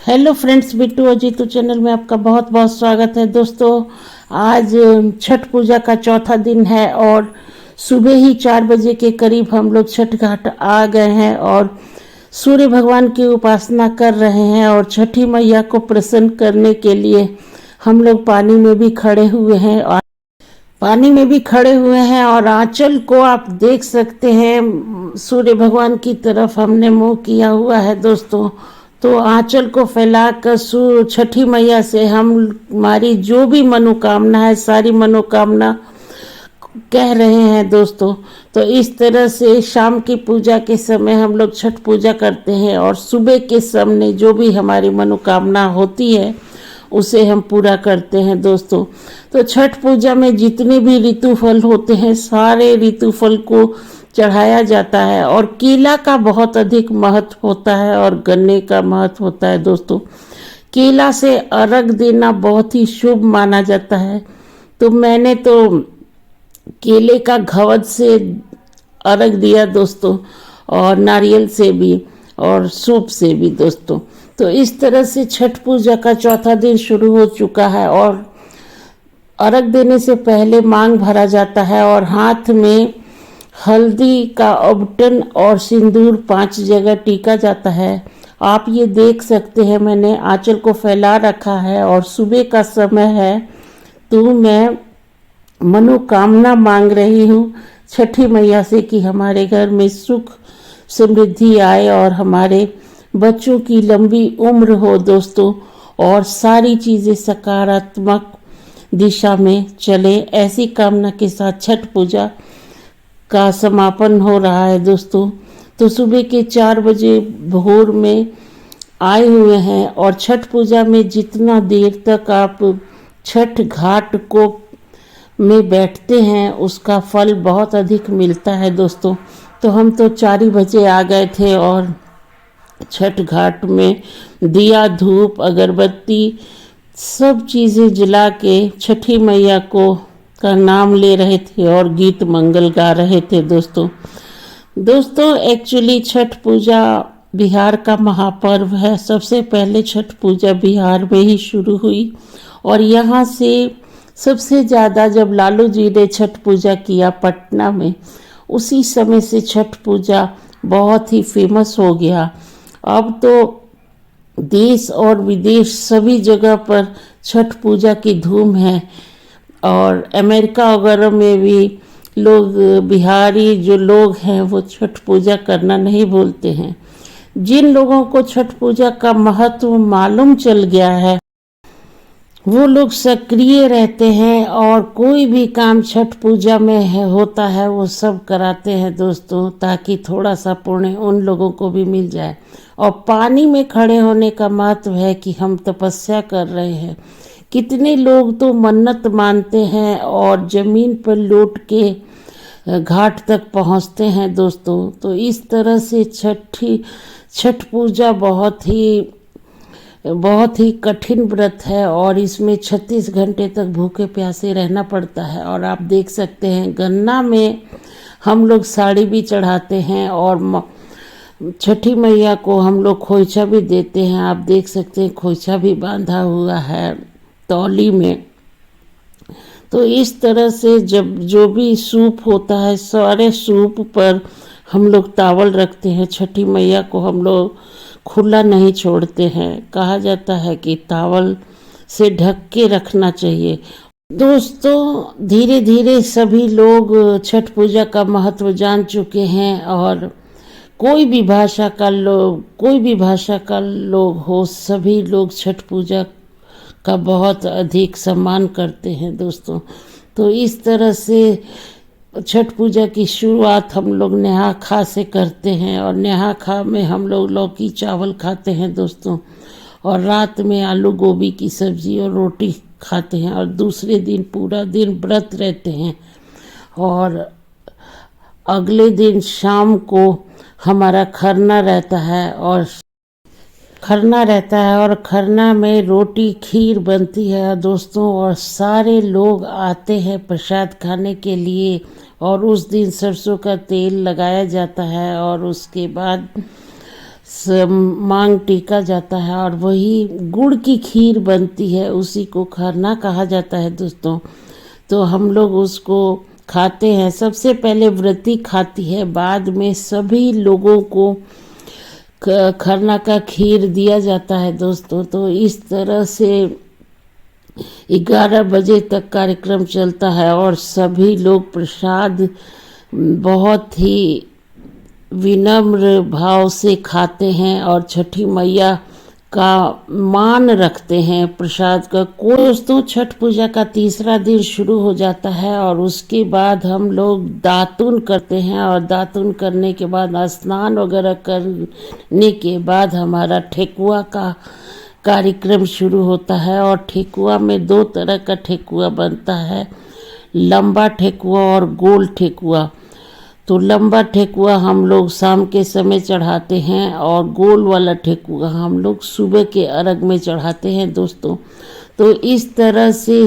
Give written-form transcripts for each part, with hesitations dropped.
Hello friends, Bittu और Jitu channel में आपका बहुत बहुत स्वागत है। दोस्तों, आज छठ पूजा का चौथा दिन है और सुबह ही 4 बजे के करीब हम लोग छठ घाट आ गए हैं और सूर्य भगवान की उपासना कर रहे हैं। और छठी मैया को प्रसन्न करने के लिए हम लोग पानी में भी खड़े हुए हैं और आंचल को आप देख सकते हैं, सूर्य भगवान की तरफ हमने मुंह किया हुआ है दोस्तों। तो आंचल को फैलाकर छठी मैया से हम हमारी जो भी मनोकामना है, सारी मनोकामना कह रहे हैं दोस्तों। तो इस तरह से शाम की पूजा के समय हम लोग छठ पूजा करते हैं और सुबह के समय जो भी हमारी मनोकामना होती है उसे हम पूरा करते हैं दोस्तों। तो छठ पूजा में जितने भी ऋतु फल होते हैं, सारे ऋतु फल को चढ़ाया जाता है और केला का बहुत अधिक महत्व होता है और गन्ने का महत्व होता है दोस्तों। केला से अर्घ देना बहुत ही शुभ माना जाता है। तो मैंने तो केले का घवद से अर्घ दिया दोस्तों, और नारियल से भी और सूप से भी दोस्तों। तो इस तरह से छठ पूजा का चौथा दिन शुरू हो चुका है और अर्घ देने से पहले मांग भरा जाता है और हाथ में हल्दी का अबटन और सिंदूर 5 जगह टीका जाता है। आप ये देख सकते हैं, मैंने आंचल को फैला रखा है और सुबह का समय है। तो मैं मनोकामना मांग रही हूँ छठी मैया से कि हमारे घर में सुख समृद्धि आए और हमारे बच्चों की लंबी उम्र हो दोस्तों, और सारी चीज़ें सकारात्मक दिशा में चले। ऐसी कामना के साथ छठ पूजा का समापन हो रहा है दोस्तों। तो सुबह के 4 बजे भोर में आए हुए हैं और छठ पूजा में जितना देर तक आप छठ घाट को में बैठते हैं उसका फल बहुत अधिक मिलता है दोस्तों। तो हम तो 4 बजे आ गए थे और छठ घाट में दिया, धूप, अगरबत्ती सब चीज़ें जला के छठी मैया का नाम ले रहे थे और गीत मंगल गा रहे थे दोस्तों एक्चुअली छठ पूजा बिहार का महापर्व है। सबसे पहले छठ पूजा बिहार में ही शुरू हुई और यहाँ से सबसे ज़्यादा जब लालू जी ने छठ पूजा किया पटना में, उसी समय से छठ पूजा बहुत ही फेमस हो गया। अब तो देश और विदेश सभी जगह पर छठ पूजा की धूम है और अमेरिका वगैरह में भी लोग, बिहारी जो लोग हैं वो छठ पूजा करना नहीं भूलते हैं। जिन लोगों को छठ पूजा का महत्व मालूम चल गया है वो लोग सक्रिय रहते हैं और कोई भी काम छठ पूजा में होता है वो सब कराते हैं दोस्तों, ताकि थोड़ा सा पुण्य उन लोगों को भी मिल जाए। और पानी में खड़े होने का महत्व है कि हम तपस्या कर रहे हैं। कितने लोग तो मन्नत मानते हैं और ज़मीन पर लौट के घाट तक पहुंचते हैं दोस्तों। तो इस तरह से छठ पूजा बहुत ही कठिन व्रत है और इसमें 36 घंटे तक भूखे प्यासे रहना पड़ता है। और आप देख सकते हैं गन्ना में हम लोग साड़ी भी चढ़ाते हैं और छठी मैया को हम लोग खोइछा भी देते हैं। आप देख सकते हैं खोइछा भी बांधा हुआ है तौली में। तो इस तरह से जब जो भी सूप होता है, सारे सूप पर हम लोग तावल रखते हैं। छठी मैया को हम लोग खुला नहीं छोड़ते हैं। कहा जाता है कि तावल से ढक के रखना चाहिए दोस्तों। धीरे धीरे सभी लोग छठ पूजा का महत्व जान चुके हैं और कोई भी भाषा का लोग हो, सभी लोग छठ पूजा का बहुत अधिक सम्मान करते हैं दोस्तों। तो इस तरह से छठ पूजा की शुरुआत हम लोग नेहा खा से करते हैं और नेहा खा में हम लोग लौकी चावल खाते हैं दोस्तों, और रात में आलू गोभी की सब्जी और रोटी खाते हैं और दूसरे दिन पूरा दिन व्रत रहते हैं। और अगले दिन शाम को हमारा खरना रहता है और खरना में रोटी खीर बनती है दोस्तों, और सारे लोग आते हैं प्रसाद खाने के लिए। और उस दिन सरसों का तेल लगाया जाता है और उसके बाद मांग टीका जाता है और वही गुड़ की खीर बनती है, उसी को खरना कहा जाता है दोस्तों। तो हम लोग उसको खाते हैं। सबसे पहले व्रती खाती है, बाद में सभी लोगों को खरना का खीर दिया जाता है दोस्तों। तो इस तरह से 11 बजे तक कार्यक्रम चलता है और सभी लोग प्रसाद बहुत ही विनम्र भाव से खाते हैं और छठी मैया का मान रखते हैं प्रसाद का। को दोस्तों, छठ पूजा का तीसरा दिन शुरू हो जाता है और उसके बाद हम लोग दातुन करते हैं और दातुन करने के बाद स्नान वगैरह करने के बाद हमारा ठेकुआ का कार्यक्रम शुरू होता है। और ठेकुआ में 2 तरह का ठेकुआ बनता है, लंबा ठेकुआ और गोल ठेकुआ। तो लंबा ठेकुआ हम लोग शाम के समय चढ़ाते हैं और गोल वाला ठेकुआ हम लोग सुबह के अर्घ में चढ़ाते हैं दोस्तों। तो इस तरह से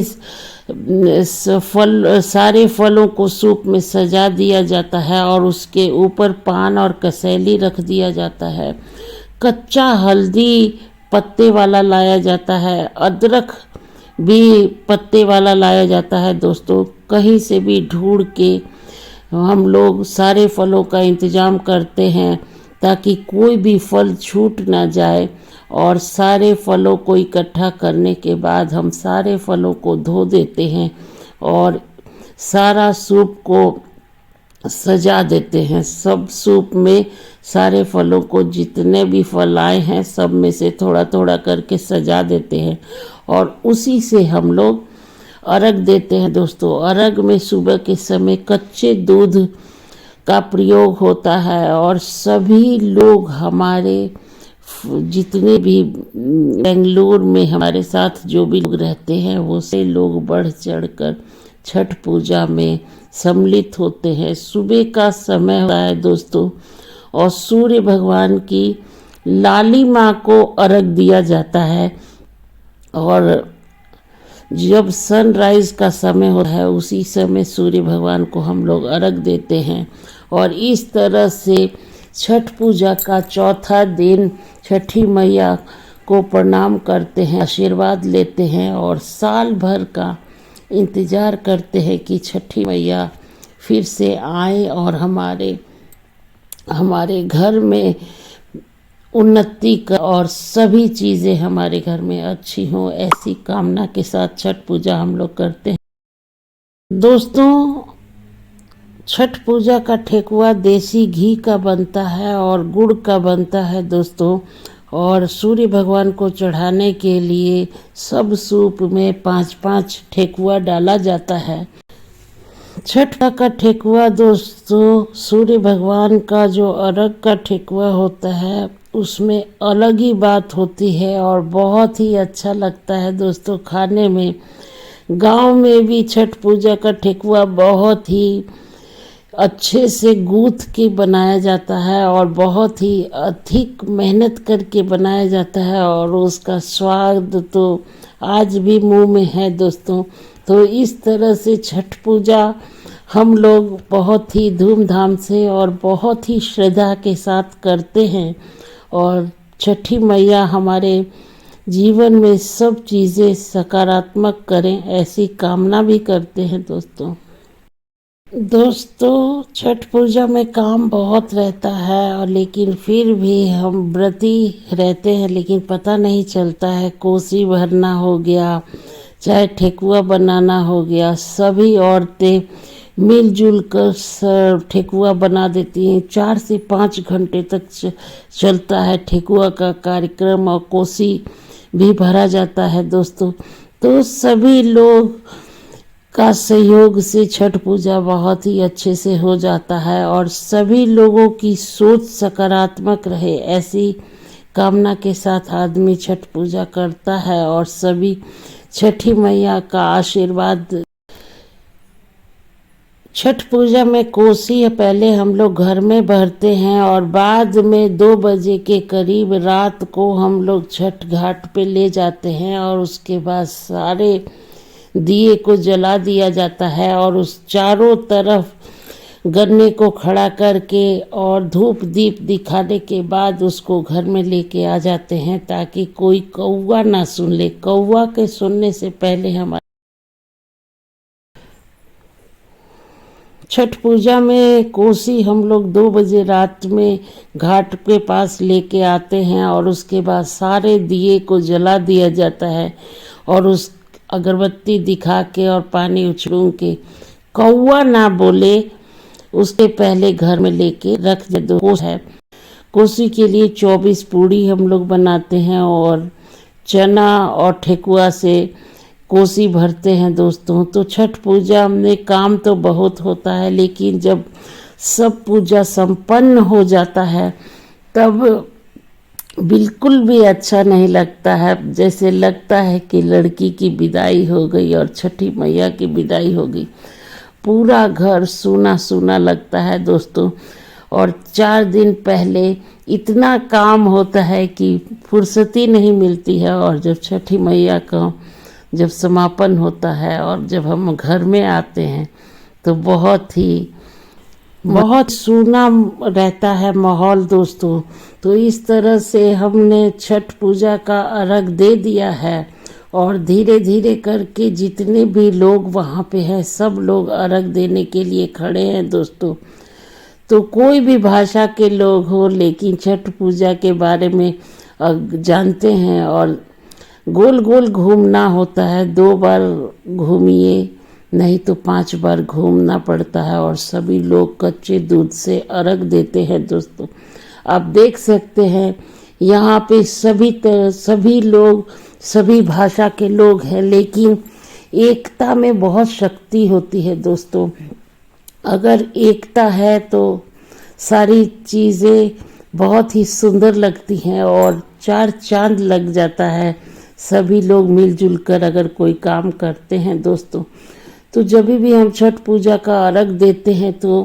सारे फलों को सूप में सजा दिया जाता है और उसके ऊपर पान और कसैली रख दिया जाता है। कच्चा हल्दी पत्ते वाला लाया जाता है, अदरक भी पत्ते वाला लाया जाता है दोस्तों। कहीं से भी ढूंढ के हम लोग सारे फलों का इंतज़ाम करते हैं ताकि कोई भी फल छूट ना जाए। और सारे फलों को इकट्ठा करने के बाद हम सारे फलों को धो देते हैं और सारा सूप को सजा देते हैं। सब सूप में सारे फलों को, जितने भी फल आए हैं सब में से थोड़ा थोड़ा करके सजा देते हैं और उसी से हम लोग अर्घ देते हैं दोस्तों। अर्घ में सुबह के समय कच्चे दूध का प्रयोग होता है और सभी लोग हमारे जितने भी बेंगलुरु में हमारे साथ जो भी लोग रहते हैं वो से लोग बढ़ चढ़कर छठ पूजा में सम्मिलित होते हैं। सुबह का समय होता है दोस्तों और सूर्य भगवान की लाली माँ को अर्घ दिया जाता है और जब सनराइज का समय होता है उसी समय सूर्य भगवान को हम लोग अर्घ देते हैं। और इस तरह से छठ पूजा का चौथा दिन छठी मैया को प्रणाम करते हैं, आशीर्वाद लेते हैं और साल भर का इंतज़ार करते हैं कि छठी मैया फिर से आए और हमारे घर में उन्नति का और सभी चीज़ें हमारे घर में अच्छी हों, ऐसी कामना के साथ छठ पूजा हम लोग करते हैं दोस्तों। छठ पूजा का ठेकुआ देसी घी का बनता है और गुड़ का बनता है दोस्तों। और सूर्य भगवान को चढ़ाने के लिए सब सूप में 5-5 ठेकुआ डाला जाता है। छठ का ठेकुआ दोस्तों, सूर्य भगवान का जो अर्घ का ठेकुआ होता है उसमें अलग ही बात होती है और बहुत ही अच्छा लगता है दोस्तों खाने में। गांव में भी छठ पूजा का ठेकुआ बहुत ही अच्छे से गूंथ के बनाया जाता है और बहुत ही अधिक मेहनत करके बनाया जाता है और उसका स्वाद तो आज भी मुंह में है दोस्तों। तो इस तरह से छठ पूजा हम लोग बहुत ही धूमधाम से और बहुत ही श्रद्धा के साथ करते हैं और छठी मैया हमारे जीवन में सब चीज़ें सकारात्मक करें, ऐसी कामना भी करते हैं दोस्तों। छठ पूजा में काम बहुत रहता है और लेकिन फिर भी हम व्रती रहते हैं, लेकिन पता नहीं चलता है। कोसी भरना हो गया, चाहे ठेकुआ बनाना हो गया, सभी औरतें मिलजुल कर ठेकुआ बना देती हैं। 4 से 5 घंटे तक चलता है ठेकुआ का कार्यक्रम और कोसी भी भरा जाता है दोस्तों। तो सभी लोग का सहयोग से छठ पूजा बहुत ही अच्छे से हो जाता है और सभी लोगों की सोच सकारात्मक रहे, ऐसी कामना के साथ आदमी छठ पूजा करता है और सभी छठी मैया का आशीर्वाद। छठ पूजा में कोसी पहले हम लोग घर में भरते हैं और बाद में 2 बजे के करीब रात को हम लोग छठ घाट पे ले जाते हैं और उसके बाद सारे दिए को जला दिया जाता है और उस चारों तरफ गन्ने को खड़ा करके और धूप दीप दिखाने के बाद उसको घर में लेके आ जाते हैं, ताकि कोई कौवा ना सुन ले। कौवा के सुनने से पहले हमारे छठ पूजा में कोसी हम लोग 2 बजे रात में घाट के पास लेके आते हैं, और उसके बाद सारे दिए को जला दिया जाता है, और उस अगरबत्ती दिखा के और पानी उछलूं के कौवा ना बोले उसके पहले घर में लेके रख दो। कोस है, कोसी के लिए 24 पूड़ी हम लोग बनाते हैं, और चना और ठेकुआ से कोसी भरते हैं दोस्तों। तो छठ पूजा में काम तो बहुत होता है, लेकिन जब सब पूजा संपन्न हो जाता है तब बिल्कुल भी अच्छा नहीं लगता है। जैसे लगता है कि लड़की की विदाई हो गई और छठी मैया की विदाई हो गई। पूरा घर सूना सूना लगता है दोस्तों, और 4 दिन पहले इतना काम होता है कि फुर्सती नहीं मिलती है। और जब छठी मैया का जब समापन होता है और जब हम घर में आते हैं तो बहुत सूना रहता है माहौल दोस्तों। तो इस तरह से हमने छठ पूजा का अर्घ दे दिया है, और धीरे धीरे करके जितने भी लोग वहाँ पे हैं सब लोग अर्घ देने के लिए खड़े हैं दोस्तों। तो कोई भी भाषा के लोग हो, लेकिन छठ पूजा के बारे में जानते हैं। और गोल गोल घूमना होता है, 2 बार घूमिए नहीं तो 5 बार घूमना पड़ता है, और सभी लोग कच्चे दूध से अर्घ देते हैं दोस्तों। आप देख सकते हैं यहाँ पे सभी लोग सभी भाषा के लोग हैं, लेकिन एकता में बहुत शक्ति होती है दोस्तों। अगर एकता है तो सारी चीज़ें बहुत ही सुंदर लगती हैं, और 4 चांद लग जाता है सभी लोग मिलजुल कर अगर कोई काम करते हैं दोस्तों। तो जब भी हम छठ पूजा का अर्घ देते हैं तो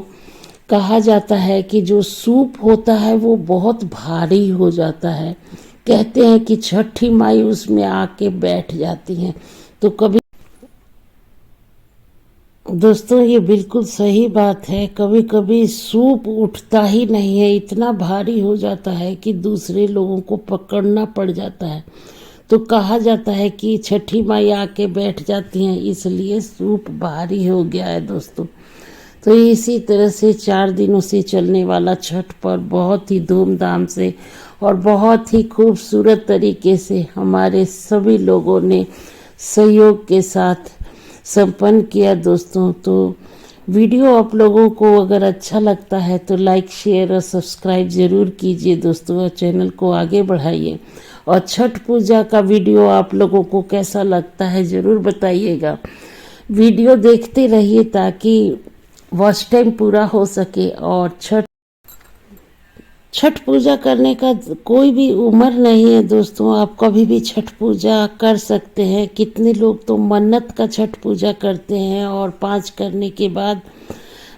कहा जाता है कि जो सूप होता है वो बहुत भारी हो जाता है। कहते हैं कि छठी माई उसमें आके बैठ जाती हैं। तो कभी दोस्तों ये बिल्कुल सही बात है, कभी कभी सूप उठता ही नहीं है, इतना भारी हो जाता है कि दूसरे लोगों को पकड़ना पड़ जाता है। तो कहा जाता है कि छठी माई आके बैठ जाती हैं, इसलिए सूप भारी हो गया है दोस्तों। तो इसी तरह से 4 दिनों से चलने वाला छठ पर्व बहुत ही धूमधाम से और बहुत ही खूबसूरत तरीके से हमारे सभी लोगों ने सहयोग के साथ संपन्न किया दोस्तों। तो वीडियो आप लोगों को अगर अच्छा लगता है तो लाइक शेयर और सब्सक्राइब ज़रूर कीजिए दोस्तों, और चैनल को आगे बढ़ाइए। और छठ पूजा का वीडियो आप लोगों को कैसा लगता है ज़रूर बताइएगा। वीडियो देखते रहिए ताकि वॉच टाइम पूरा हो सके। और छठ पूजा करने का कोई भी उम्र नहीं है दोस्तों, आप कभी भी छठ पूजा कर सकते हैं। कितने लोग तो मन्नत का छठ पूजा करते हैं और 5 करने के बाद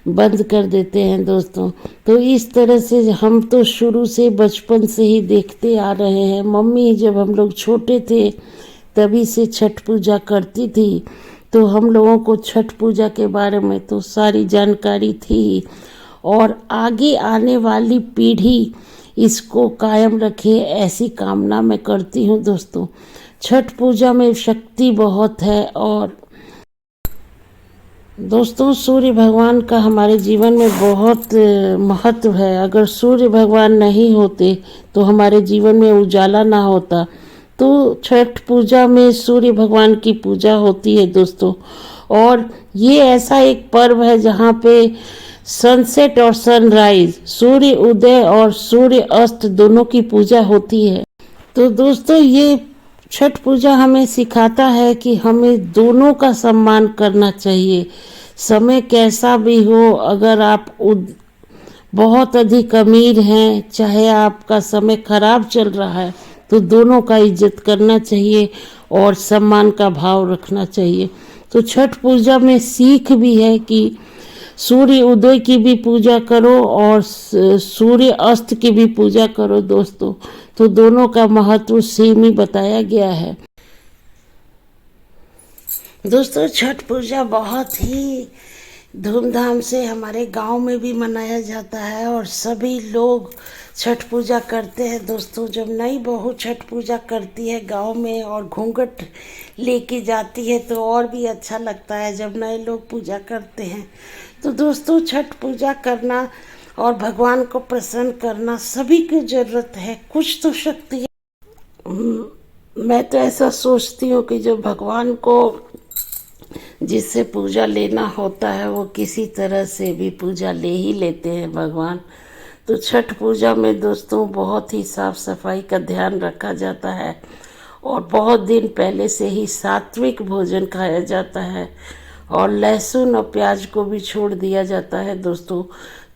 बंद कर देते हैं दोस्तों। तो इस तरह से हम तो शुरू से बचपन से ही देखते आ रहे हैं। मम्मी जब हम लोग छोटे थे तभी से छठ पूजा करती थी, तो हम लोगों को छठ पूजा के बारे में तो सारी जानकारी थी। और आगे आने वाली पीढ़ी इसको कायम रखे ऐसी कामना मैं करती हूँ दोस्तों। छठ पूजा में शक्ति बहुत है। और दोस्तों सूर्य भगवान का हमारे जीवन में बहुत महत्व है। अगर सूर्य भगवान नहीं होते तो हमारे जीवन में उजाला ना होता। तो छठ पूजा में सूर्य भगवान की पूजा होती है दोस्तों। और ये ऐसा एक पर्व है जहाँ पे सनसेट और सनराइज, सूर्य उदय और सूर्य अस्त दोनों की पूजा होती है। तो दोस्तों ये छठ पूजा हमें सिखाता है कि हमें दोनों का सम्मान करना चाहिए। समय कैसा भी हो, अगर आप बहुत अधिक अमीर हैं, चाहे आपका समय खराब चल रहा है, तो दोनों का इज्जत करना चाहिए और सम्मान का भाव रखना चाहिए। तो छठ पूजा में सीख भी है कि सूर्य उदय की भी पूजा करो और सूर्य अस्त की भी पूजा करो दोस्तों। तो दोनों का महत्व सेम ही बताया गया है दोस्तों। छठ पूजा बहुत ही धूमधाम से हमारे गांव में भी मनाया जाता है और सभी लोग छठ पूजा करते हैं दोस्तों। जब नई बहू छठ पूजा करती है गांव में और घूंघट लेके जाती है तो और भी अच्छा लगता है जब नए लोग पूजा करते हैं। तो दोस्तों, छठ पूजा करना और भगवान को प्रसन्न करना सभी की ज़रूरत है। कुछ तो शक्ति है। मैं तो ऐसा सोचती हूँ कि जो भगवान को जिससे पूजा लेना होता है वो किसी तरह से भी पूजा ले ही लेते हैं भगवान। तो छठ पूजा में दोस्तों बहुत ही साफ सफाई का ध्यान रखा जाता है और बहुत दिन पहले से ही सात्विक भोजन खाया जाता है और लहसुन और प्याज को भी छोड़ दिया जाता है दोस्तों।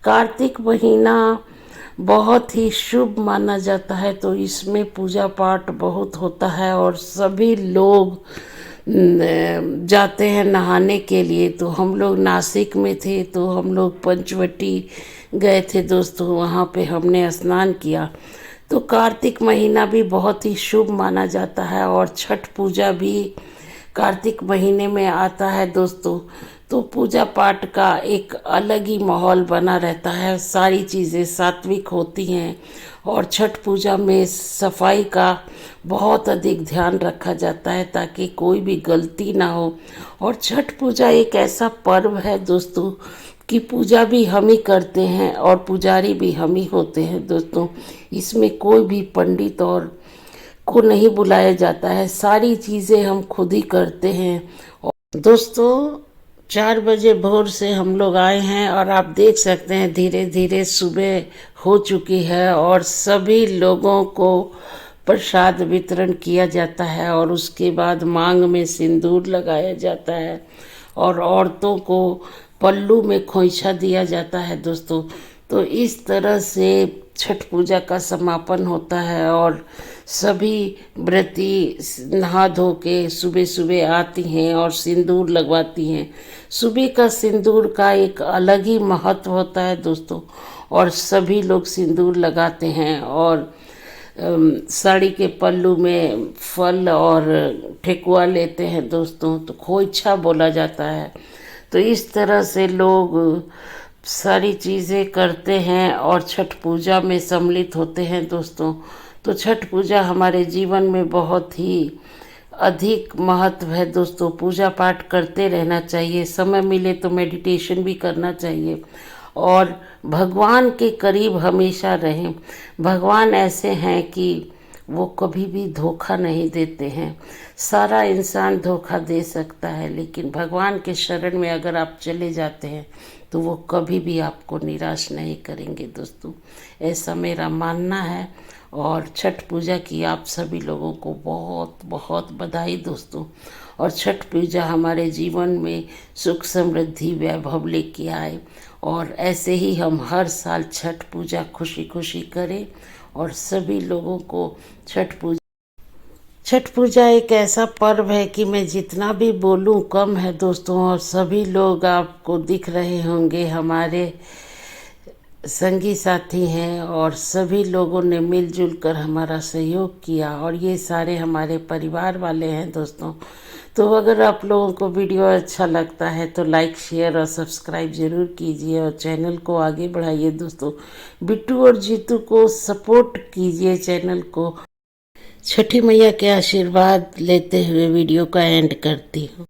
कार्तिक महीना बहुत ही शुभ माना जाता है, तो इसमें पूजा पाठ बहुत होता है और सभी लोग जाते हैं नहाने के लिए। तो हम लोग नासिक में थे तो हम लोग पंचवटी गए थे दोस्तों, वहाँ पे हमने स्नान किया। तो कार्तिक महीना भी बहुत ही शुभ माना जाता है और छठ पूजा भी कार्तिक महीने में आता है दोस्तों। तो पूजा पाठ का एक अलग ही माहौल बना रहता है, सारी चीज़ें सात्विक होती हैं और छठ पूजा में सफाई का बहुत अधिक ध्यान रखा जाता है ताकि कोई भी गलती ना हो। और छठ पूजा एक ऐसा पर्व है दोस्तों कि पूजा भी हम ही करते हैं और पुजारी भी हम ही होते हैं दोस्तों। इसमें कोई भी पंडित और को नहीं बुलाया जाता है, सारी चीज़ें हम खुद ही करते हैं। और दोस्तों, 4 बजे भोर से हम लोग आए हैं और आप देख सकते हैं धीरे धीरे सुबह हो चुकी है और सभी लोगों को प्रसाद वितरण किया जाता है और उसके बाद मांग में सिंदूर लगाया जाता है और औरतों को पल्लू में खोइछा दिया जाता है दोस्तों। तो इस तरह से छठ पूजा का समापन होता है और सभी व्रती नहा धो के सुबह सुबह आती हैं और सिंदूर लगवाती हैं। सुबह का सिंदूर का एक अलग ही महत्व होता है दोस्तों और सभी लोग सिंदूर लगाते हैं और साड़ी के पल्लू में फल और ठेकुआ लेते हैं दोस्तों, तो खोइछा बोला जाता है। तो इस तरह से लोग सारी चीज़ें करते हैं और छठ पूजा में सम्मिलित होते हैं दोस्तों। तो छठ पूजा हमारे जीवन में बहुत ही अधिक महत्व है दोस्तों। पूजा पाठ करते रहना चाहिए, समय मिले तो मेडिटेशन भी करना चाहिए और भगवान के करीब हमेशा रहें। भगवान ऐसे हैं कि वो कभी भी धोखा नहीं देते हैं। सारा इंसान धोखा दे सकता है लेकिन भगवान के शरण में अगर आप चले जाते हैं तो वो कभी भी आपको निराश नहीं करेंगे दोस्तों, ऐसा मेरा मानना है। और छठ पूजा की आप सभी लोगों को बहुत बहुत बधाई दोस्तों। और छठ पूजा हमारे जीवन में सुख समृद्धि वैभव लेके आए और ऐसे ही हम हर साल छठ पूजा खुशी खुशी करें और सभी लोगों को छठ पूजा एक ऐसा पर्व है कि मैं जितना भी बोलूं कम है दोस्तों। और सभी लोग आपको दिख रहे होंगे, हमारे संगी साथी हैं और सभी लोगों ने मिलजुल कर हमारा सहयोग किया और ये सारे हमारे परिवार वाले हैं दोस्तों। तो अगर आप लोगों को वीडियो अच्छा लगता है तो लाइक शेयर और सब्सक्राइब ज़रूर कीजिए और चैनल को आगे बढ़ाइए दोस्तों। बिट्टू और जीतू को सपोर्ट कीजिए चैनल को। छठी मैया के आशीर्वाद लेते हुए वीडियो का एंड करती हूँ।